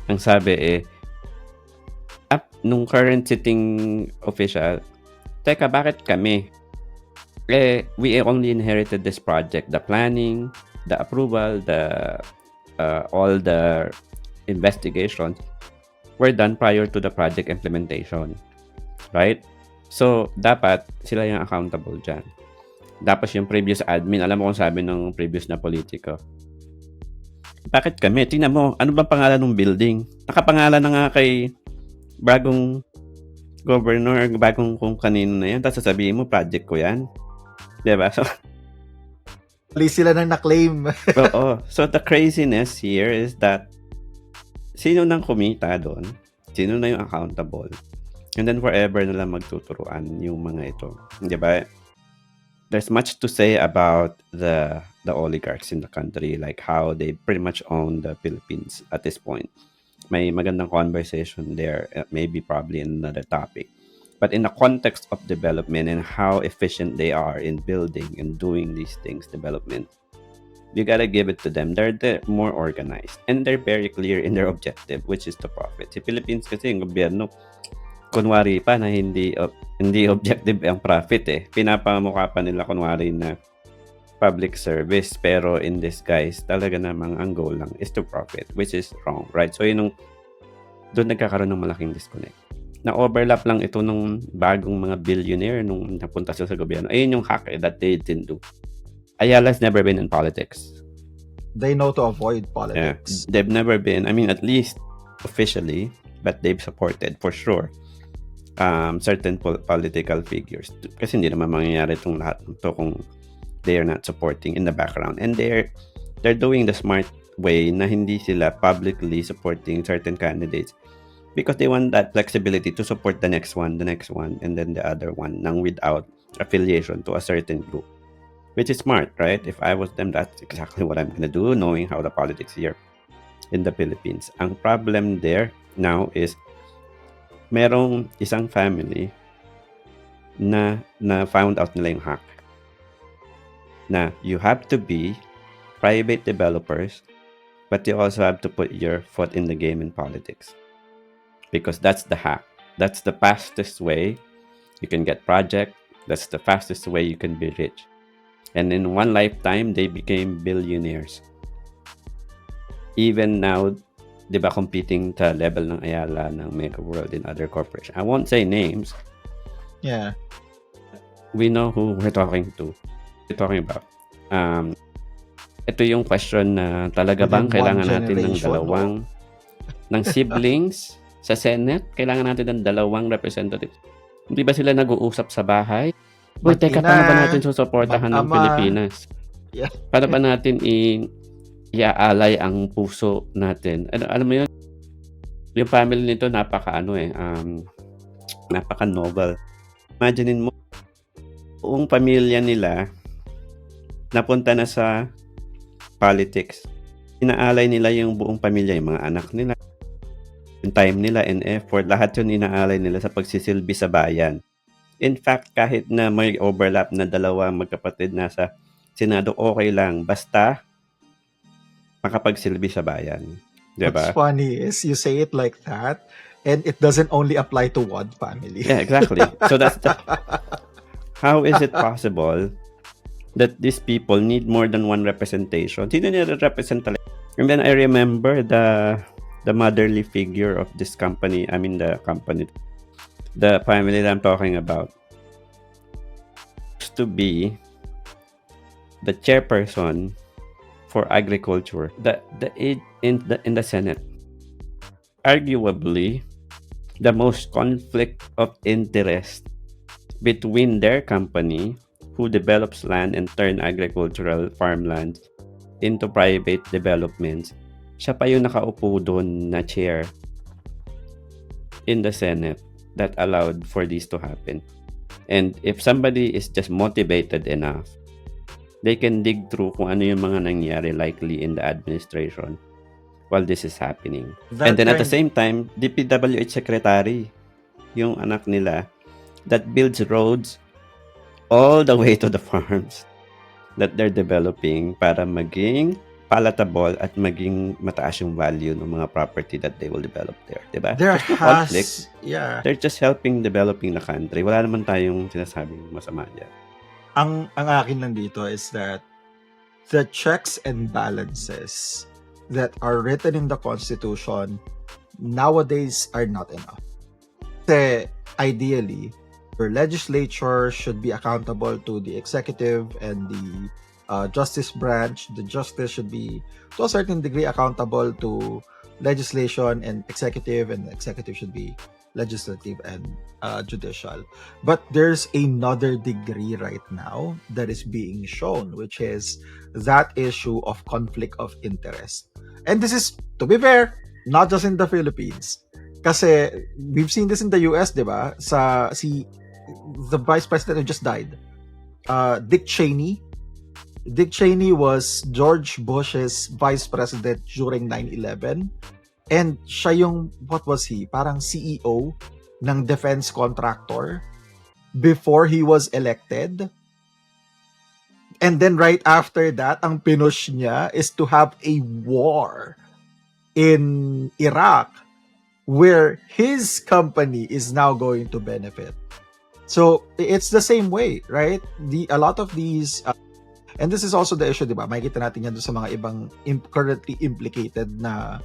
Ang sabi nung current sitting official, teka, bakit kami? We only inherited this project, the planning, the approval, all the investigations were done prior to the project implementation. Right? So, dapat sila yung accountable dyan. Tapos yung previous admin, alam mo kung sabi ng previous na politiko, bakit kami? Tingnan mo, ano bang pangalan ng building? Nakapangalan na nga kay bagong governor, bagong kung kanino na yan, tapos sasabihin mo, project ko yan. Diba? So, sila nang na-claim. oo. So, the craziness here is that sino nang kumita doon? Sino na yung accountable? And then forever na lang magtuturuan yung mga ito. Diba? There's much to say about the oligarchs in the country, like how they pretty much own the Philippines at this point. May magandang conversation there, maybe probably in another topic. But in the context of development and how efficient they are in building and doing these things, development, you gotta give it to them. They're more organized and they're very clear in their objective, which is to profit. Si Philippines kasi yung gobyerno, kunwari pa na hindi objective ang profit Pinapamukha pa nila kunwari na public service, pero in this guys, talaga namang ang goal lang is to profit, which is wrong, right? So doon nagkakaroon ng malaking disconnect. Na-overlap lang ito nung bagong mga billionaire nung napunta sila sa gobyerno. Ayun yung hack that they didn't do. Ayala's never been in politics. They know to avoid politics. Yeah, they've never been, I mean, at least officially, but they've supported for sure certain political figures. Kasi hindi naman mangyayari itong lahat ng to kung they are not supporting in the background. And they're doing the smart way na hindi sila publicly supporting certain candidates because they want that flexibility to support the next one, and then the other one nang without affiliation to a certain group, which is smart, right? If I was them, that's exactly what I'm gonna do, knowing how the politics here in the Philippines. Ang problem there now is merong isang family na found out nila yung hack na you have to be private developers, but you also have to put your foot in the game in politics. Because that's the hack. That's the fastest way you can get project. That's the fastest way you can be rich. And in one lifetime, they became billionaires. Even now, di ba, competing sa level ng Ayala, ng Mega World, and other corporations. I won't say names. Yeah. We know who we're talking about. Ito yung question na talaga bang kailangan natin ng dalawang ng siblings sa Senate? Kailangan natin ng dalawang representatives. Hindi ba sila nag-uusap sa bahay? Uy, teka, paano ba natin susuportahan ng Pilipinas? Yeah. Paano ba natin iaalay ang puso natin? Alam mo yun? Yung family nito napaka-novel. Imaginein mo, buong pamilya nila napunta na sa politics. Inaalay nila yung buong pamilya, yung mga anak nila, yung time nila and effort, lahat yun inaalay nila sa pagsisilbi sa bayan. In fact, kahit na may overlap na dalawa magkapatid nasa Senado, okay lang. Basta makapagsilbi sa bayan. What's Diba? funny is you say it like that, and it doesn't only apply to one family. Yeah, exactly. So how is it possible that these people need more than one representation? Sino nire-represent talaga? And then I remember the motherly figure of this company, the family that I'm talking about, used to be the chairperson for agriculture, in the Senate. Arguably, the most conflict of interest between their company, who develops land and turn agricultural farmlands into private developments. Siya pa yung nakaupo doon na chair in the Senate that allowed for this to happen. And if somebody is just motivated enough, they can dig through kung ano yung mga nangyari likely in the administration while this is happening. And then at the same time, DPWH secretary, yung anak nila, that builds roads all the way to the farms that they're developing para maging palatable at maging mataas yung value ng mga property that they will develop there. Diba? There's no conflict. Yeah. They're just helping developing the country. Wala naman tayong sinasabing masama dyan. Ang akin lang dito is that the checks and balances that are written in the Constitution nowadays are not enough. Kasi ideally, your legislature should be accountable to the executive and the justice branch. The justice should be, to a certain degree, accountable to legislation and executive should be legislative and judicial. But there's another degree right now that is being shown, which is that issue of conflict of interest. And this is, to be fair, not just in the Philippines. Kasi we've seen this in the US, di ba? The vice president who just died, Dick Cheney. Dick Cheney was George Bush's vice president during 9/11. And siya yung, what was he? Parang CEO ng defense contractor before he was elected. And then right after that, ang pinush niya is to have a war in Iraq where his company is now going to benefit. So it's the same way, right? A lot of these, and this is also the issue, di ba? Makikita natin yan sa mga ibang currently implicated na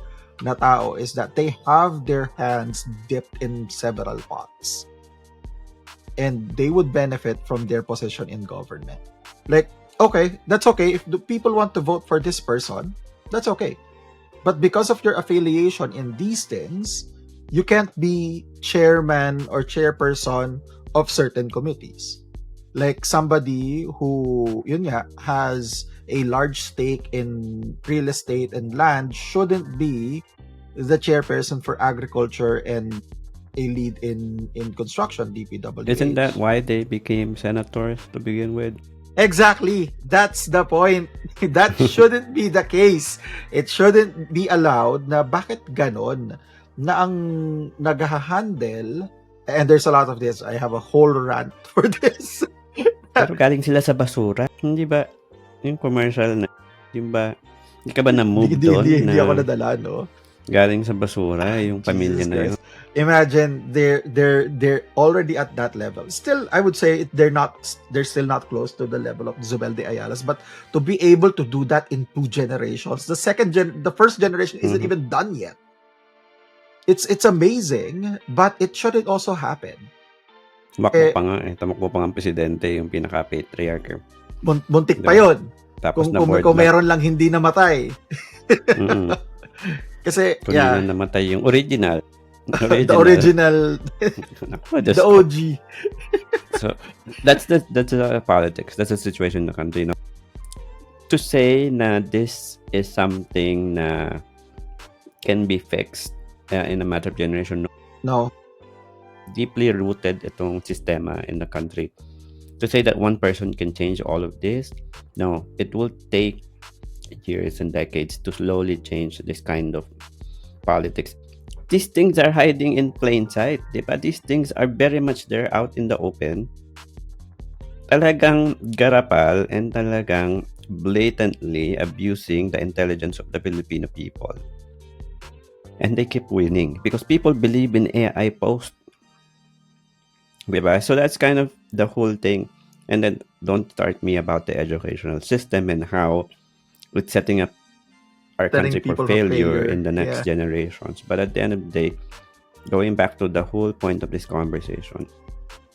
tao, is that they have their hands dipped in several pots. And they would benefit from their position in government. Like, okay, that's okay. If the people want to vote for this person, that's okay. But because of your affiliation in these things, you can't be chairman or chairperson of certain committees. Like somebody who, yun nga, has a large stake in real estate and land shouldn't be the chairperson for agriculture and a lead in construction, DPWH. Isn't that why they became senators to begin with? Exactly. That's the point. That shouldn't be the case. It shouldn't be allowed na bakit ganon na ang nag-handle, and there's a lot of this. I have a whole rant for this. Pero galing sila sa basura. Hindi ba yung commercial na, hindi ka ba na-move doon? Hindi ako nadala, no? Galing sa basura yung pamilya na yun. Imagine they're already at that level. Still, I would say they're still not close to the level of Zubel de Ayala's, but to be able to do that in 2 generations, the first generation isn't even done yet. It's amazing, but it shouldn't also happen. Tumakbo pa nga ang presidente, yung pinaka-patriarch. Muntik pa yun. Tapos kung meron lang hindi namatay. Kasi, kung hindi na namatay yung original. The original. The OG. So, that's the politics. That's the situation in the country. No? To say na this is something na can be fixed in a matter of generation, no. Deeply rooted itong sistema in the country. To say that one person can change all of this, no. It will take years and decades to slowly change this kind of politics. These things are hiding in plain sight, diba? These things are very much there out in the open. Talagang garapal and talagang blatantly abusing the intelligence of the Filipino people. and they keep winning because people believe in AI post. Diba? So that's kind of the whole thing. And then don't start me about the educational system and how it's setting up our Setting country for people for failure failure. in the next Yeah. generations. But at the end of the day, going back to the whole point of this conversation,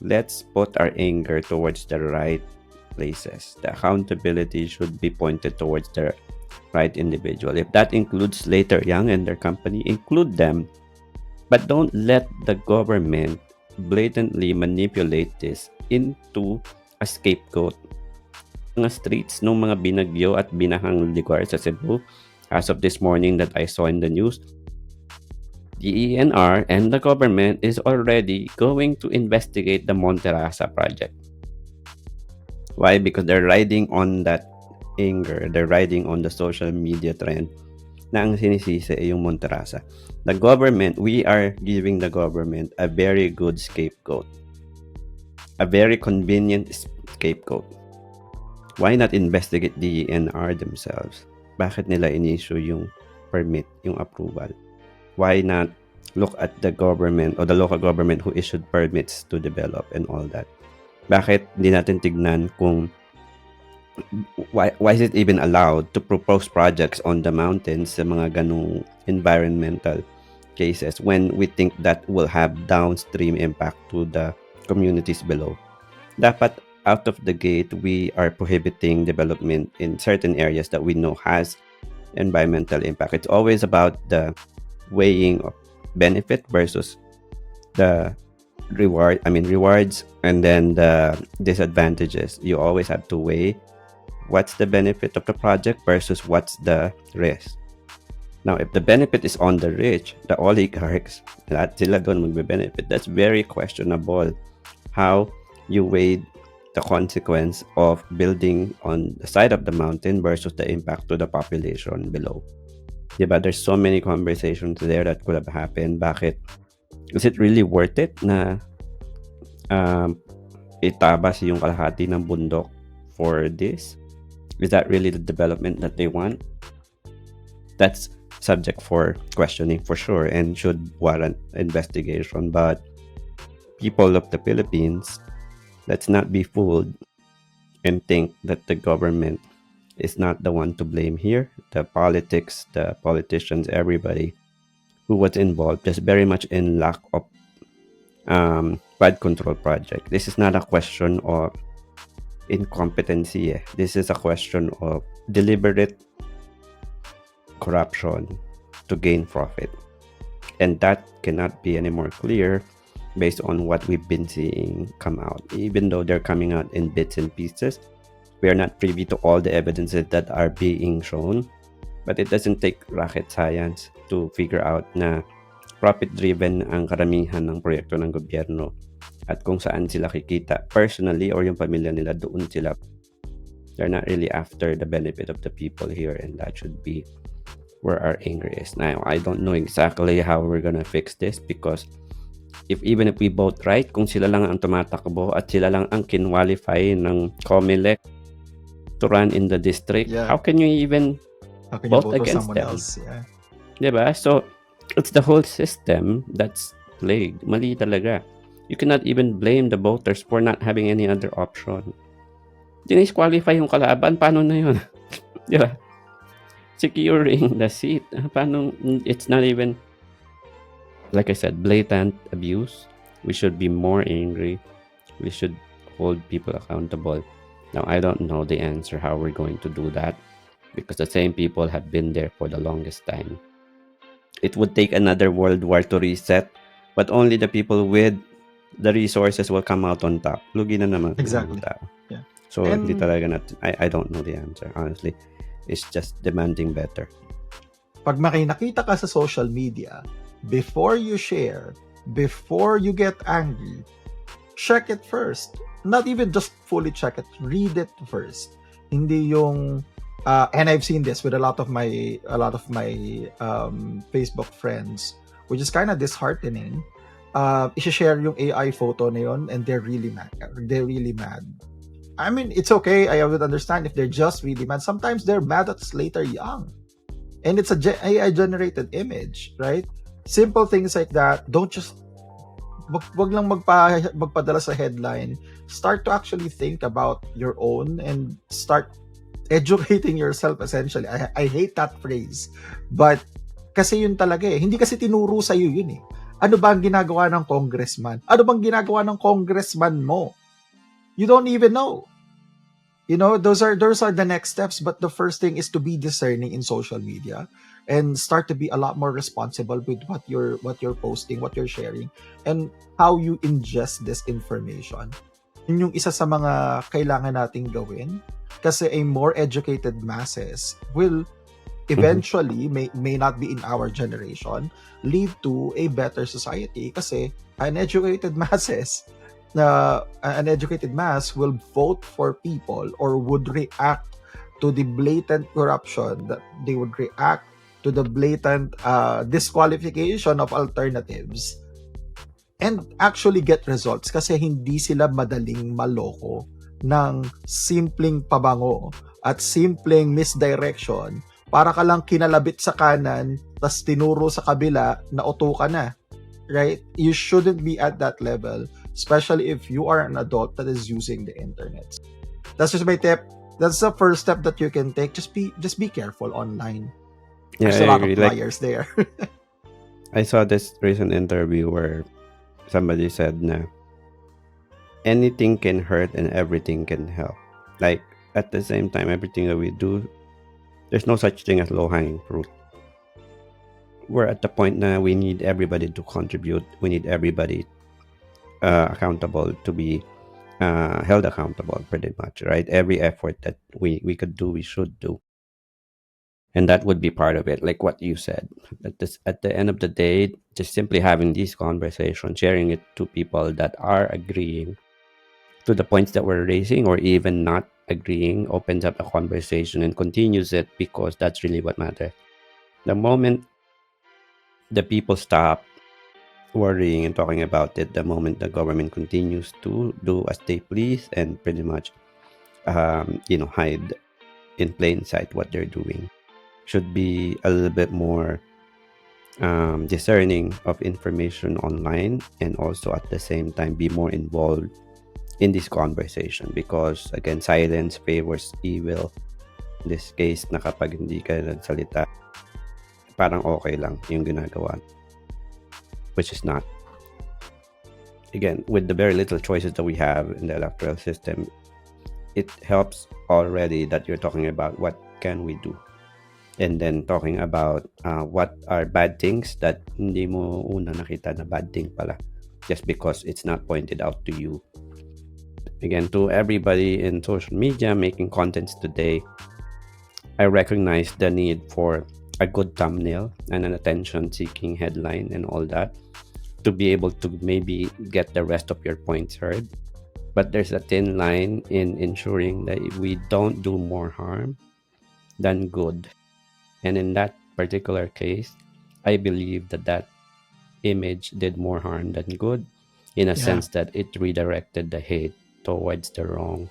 let's put our anger towards the right places. The accountability should be pointed towards the right individual. If that includes Slater Young and their company, include them. But don't let the government blatantly manipulate this into a scapegoat. Mga streets ng mga binagyo at binahang lugar sa Cebu, as of this morning that I saw in the news, the ENR and the government is already going to investigate the Monterrazzas project. Why? Because they're riding on that anger. They're riding on the social media trend na ang sinisisi ay yung Monterrasa. The government, we are giving the government a very good scapegoat. A very convenient scapegoat. Why not investigate the ENR themselves? Bakit nila in-issue yung permit, yung approval? Why not look at the government or the local government who issued permits to develop and all that? Bakit hindi natin tignan kung why is it even allowed to propose projects on the mountains sa mga ganung environmental cases when we think that will have downstream impact to the communities below? Dapat out of the gate, we are prohibiting development in certain areas that we know has environmental impact. It's always about the weighing of benefit versus the rewards and then the disadvantages. You always have to weigh what's the benefit of the project versus what's the risk. Now, if the benefit is on the rich, the oligarchs, lahat sila doon magbe-benefit. That's very questionable how you weigh the consequence of building on the side of the mountain versus the impact to the population below. Diba? There's so many conversations there that could have happened. Bakit? Is it really worth it na itabas yung kalahati ng bundok for this? Is that really the development that they want? That's subject for questioning for sure and should warrant investigation. But people of the Philippines, let's not be fooled and think that the government is not the one to blame here. The politics, the politicians, everybody who was involved is very much in lack of bad control project. This is not a question of incompetency. This is a question of deliberate corruption to gain profit. And that cannot be any more clear based on what we've been seeing come out. Even though they're coming out in bits and pieces, we are not privy to all the evidences that are being shown. But it doesn't take rocket science to figure out na profit-driven ang karamihan ng proyekto ng gobyerno at kung saan sila kikita personally or yung pamilya nila, doon sila. They're not really after the benefit of the people here, and that should be where our anger is. Now, I don't know exactly how we're gonna fix this because even if we vote right, kung sila lang ang tumatakbo at sila lang ang kinwalify ng COMELEC to run in the district, Yeah. how can you even How can you vote vote for against someone them? else? Yeah. Diba? So, it's the whole system that's plagued. Mali talaga. You cannot even blame the voters for not having any other option. Dinisqualify yung kalaban, paano na yun? Diba? Securing the seat, paano? It's not even, like I said, blatant abuse. We should be more angry. We should hold people accountable. Now, I don't know the answer how we're going to do that because the same people have been there for the longest time. It would take another world war to reset, but only the people with the resources will come out on top. Lugi na naman yung Exactly. mga tao. Yeah. So, And- hindi talaga natin, I don't know the answer, honestly. It's just demanding better. Pag nakita ka sa social media, before you share, before you get angry, check it first. Not even just fully check it, read it first. Hindi yung and I've seen this with a lot of my Facebook friends, which is kind of disheartening. I-share yung AI photo na yun and they're really mad. I mean, it's okay. I would understand if they're just really mad. Sometimes they're mad at Slater Young. and it's a AI generated image, right? Simple things like that. Don't just wag lang magpadala sa headline. Start to actually think about your own and start educating yourself essentially. I hate that phrase. But kasi yun talaga eh. Hindi kasi tinuro sa iyo yun eh. Ano ba ang ginagawa ng congressman? Ano bang ginagawa ng congressman mo? You don't even know. You know, those are the next steps, but the first thing is to be discerning in social media and start to be a lot more responsible with what you're posting, what you're sharing, and how you ingest this information. Yun yung isa sa mga kailangan nating gawin kasi a more educated masses will eventually may not be in our generation lead to a better society kasi uneducated masses an educated mass will vote for people or would react to the blatant corruption, that they would react to the blatant disqualification of alternatives and actually get results kasi hindi sila madaling maloko ng simpleng pabango at simpleng misdirection para ka lang kinalabit sa kanan tas tinuro sa kabila na uto ka na, right? You shouldn't be at that level, especially if you are an adult that is using the internet. That's just my tip. That's the first step that you can take. Just be careful online. Yeah, There's a I lot of agree. Like, liars there. I saw this recent interview where somebody said na anything can hurt and everything can help. Like, at the same time, everything that we do, there's no such thing as low-hanging fruit. We're at the point now we need everybody to contribute. We need everybody accountable to be held accountable, pretty much, right? Every effort that we could do, we should do. And that would be part of it, like what you said. At the end of the day, just simply having these conversations, sharing it to people that are agreeing to the points that we're raising or even not agreeing opens up a conversation and continues it because that's really what matters. The moment the people stop worrying and talking about it, the moment the government continues to do as they please and pretty much hide in plain sight what they're doing, should be a little bit more discerning of information online and also at the same time be more involved in this conversation because again, silence favors evil. In this case, na kapag hindi ka nagsalita, parang okay lang yung ginagawa, which is not. Again, with the very little choices that we have in the electoral system, it helps already that you're talking about what can we do and then talking about what are bad things that hindi mo una nakita na bad thing pala just because it's not pointed out to you. Again, to everybody in social media making contents today, I recognize the need for a good thumbnail and an attention-seeking headline and all that to be able to maybe get the rest of your points heard. But there's a thin line in ensuring that we don't do more harm than good. And in that particular case, I believe that image did more harm than good in a sense that it redirected the hate towards the wrong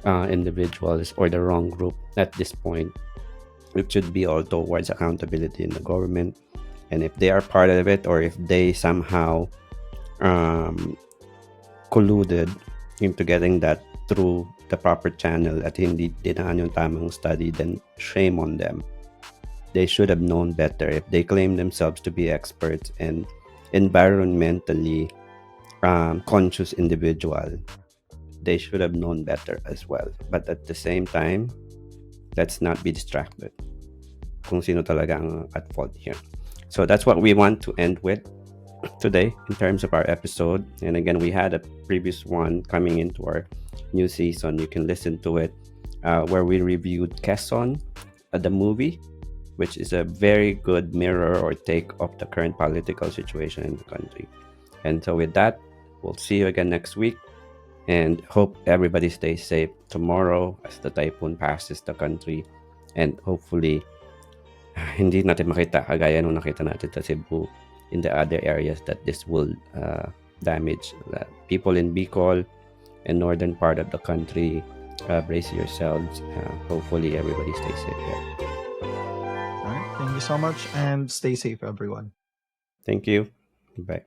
individuals or the wrong group at this point. It should be all towards accountability in the government. And if they are part of it or if they somehow colluded into getting that through the proper channel at hindi dinaan yung tamang study, then shame on them. They should have known better. If they claim themselves to be experts and environmentally conscious individual, they should have known better as well. But at the same time, let's not be distracted kung sino talaga ang at fault here. So that's what we want to end with today in terms of our episode. And again, we had a previous one coming into our new season. You can listen to it where we reviewed Quezon, the movie, which is a very good mirror or take of the current political situation in the country. And so with that, we'll see you again next week and hope everybody stays safe tomorrow as the typhoon passes the country. And hopefully, hindi natin makita kagaya nung nakita natin sa Cebu in the other areas that this will damage people in Bicol and northern part of the country. Brace yourselves. Hopefully everybody stays safe here. All right. Thank you so much and stay safe, everyone. Thank you. Bye.